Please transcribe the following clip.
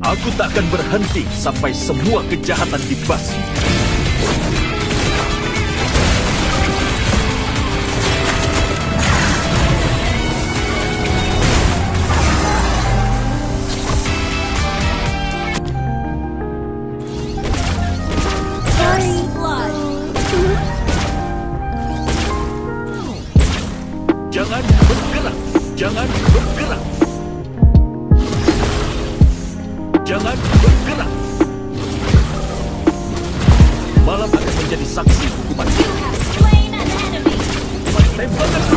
Aku tak akan berhenti sampai semua kejahatan dibasmi. Jangan bergerak, jangan bergerak. Jangan bergerak. Malam akan menjadi saksi hukuman. Tembakan